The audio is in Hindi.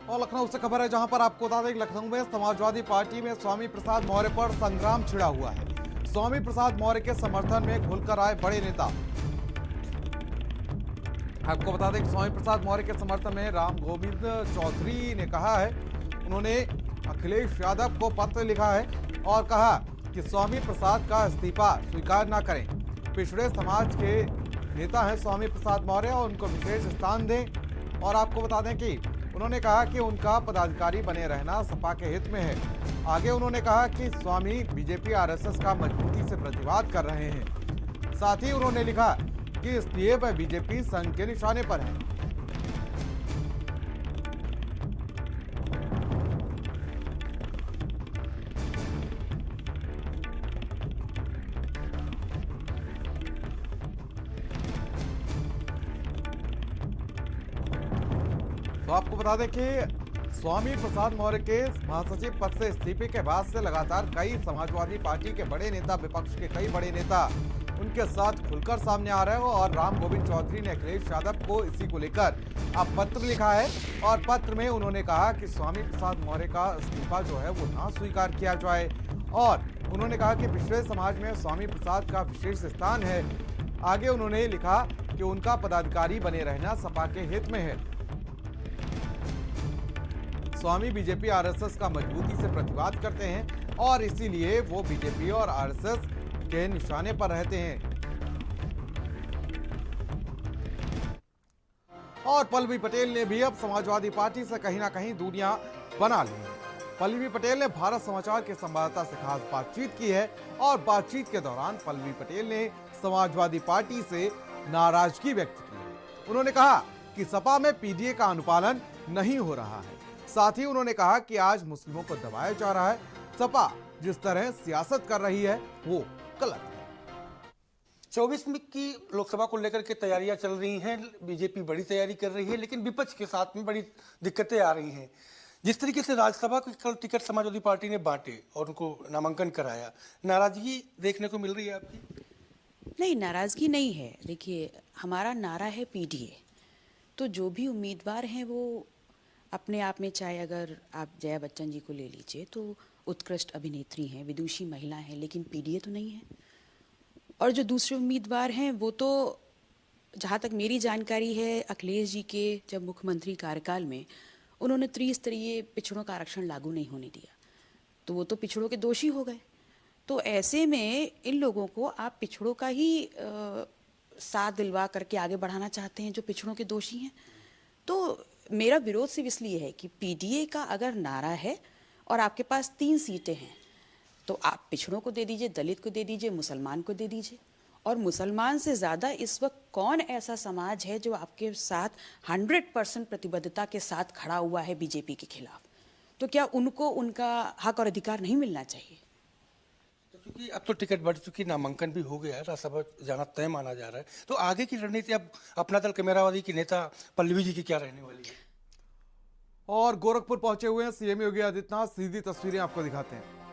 और लखनऊ से खबर है, जहां पर आपको बता दें कि लखनऊ में समाजवादी पार्टी में स्वामी प्रसाद मौर्य पर संग्राम छिड़ा हुआ है। स्वामी प्रसाद मौर्य के समर्थन में खुलकर आए बड़े नेता। आपको बता दें कि स्वामी प्रसाद मौर्य के समर्थन में राम गोविंद चौधरी ने कहा है, उन्होंने अखिलेश यादव को पत्र लिखा है और कहा कि स्वामी प्रसाद का इस्तीफा स्वीकार न करें। पिछड़े समाज के नेता हैं स्वामी प्रसाद मौर्य और उनको विशेष स्थान दें। और आपको बता दें कि उन्होंने कहा कि उनका पदाधिकारी बने रहना सपा के हित में है। आगे उन्होंने कहा कि स्वामी बीजेपी आरएसएस का मजबूती से प्रतिवाद कर रहे हैं। साथ ही उन्होंने लिखा कि इसलिए वह बीजेपी संघ के निशाने पर है। तो आपको बता दें कि स्वामी प्रसाद मौर्य के महासचिव पद से इस्तीफे के बाद से लगातार कई समाजवादी पार्टी के बड़े नेता, विपक्ष के कई बड़े नेता उनके साथ खुलकर सामने आ रहे हैं। और राम गोविंद चौधरी ने अखिलेश यादव को इसी को लेकर अब पत्र लिखा है और पत्र में उन्होंने कहा कि स्वामी प्रसाद मौर्य का इस्तीफा जो है वो ना स्वीकार किया जाए। और उन्होंने कहा कि पिछड़े समाज में स्वामी प्रसाद का विशेष स्थान है। आगे उन्होंने लिखा कि उनका पदाधिकारी बने रहना सपा के हित में है। स्वामी बीजेपी आरएसएस का मजबूती से प्रतिवाद करते हैं और इसीलिए वो बीजेपी और आरएसएस के निशाने पर रहते हैं। और पल्लवी पटेल ने भी अब समाजवादी पार्टी से कहीं ना कहीं दूरियां बना ली हैं। पल्लवी पटेल ने भारत समाचार के संवाददाता से खास बातचीत की है और बातचीत के दौरान पल्लवी पटेल ने समाजवादी पार्टी से नाराजगी व्यक्त की है। उन्होंने कहा कि सपा में पीडीए का अनुपालन नहीं हो रहा है। साथ ही उन्होंने कहा कि आज मुस्लिमों को दबाया जा रहा है। सपा जिस तरह सियासत कर रही है वो गलत है। 24 में की लोकसभा को लेकर के तैयारियां चल रही हैं। बीजेपी बड़ी तैयारी कर रही है, लेकिन विपक्ष के साथ में बड़ी दिक्कतें आ रही हैं। जिस तरीके से राज्यसभा के कल टिकट समाजवादी पार्टी ने बांटे और उनको नामांकन कराया, नाराजगी देखने को मिल रही है आपकी? नहीं, नाराजगी नहीं है। देखिए, हमारा नारा है पीडीए। तो जो भी उम्मीदवार हैं वो अपने आप में, चाहे अगर आप जया बच्चन जी को ले लीजिए तो उत्कृष्ट अभिनेत्री हैं, विदुषी महिला हैं, लेकिन पीडीए तो नहीं है। और जो दूसरे उम्मीदवार हैं वो तो, जहाँ तक मेरी जानकारी है, अखिलेश जी के जब मुख्यमंत्री कार्यकाल में उन्होंने त्रिस्तरीय पिछड़ों का आरक्षण लागू नहीं होने दिया, तो वो तो पिछड़ों के दोषी हो गए। तो ऐसे में इन लोगों को आप पिछड़ों का ही साथ दिलवा करके आगे बढ़ाना चाहते हैं जो पिछड़ों के दोषी हैं। तो मेरा विरोध सिर्फ इसलिए है कि पीडीए का अगर नारा है और आपके पास 3 सीटें हैं तो आप पिछड़ों को दे दीजिए, दलित को दे दीजिए, मुसलमान को दे दीजिए। और मुसलमान से ज़्यादा इस वक्त कौन ऐसा समाज है जो आपके साथ 100% प्रतिबद्धता के साथ खड़ा हुआ है बीजेपी के खिलाफ? तो क्या उनको उनका हक और अधिकार नहीं मिलना चाहिए? तो क्योंकि अब तो टिकट बढ़ चुकी, नामांकन भी हो गया है, राज्यसभा जाना तय माना जा रहा है, तो आगे की रणनीति अब अपना दल कैमरावादी की नेता पल्लवी जी की क्या रहने वाली है? और गोरखपुर पहुंचे हुए हैं सीएम योगी आदित्यनाथ, सीधी तस्वीरें आपको दिखाते हैं।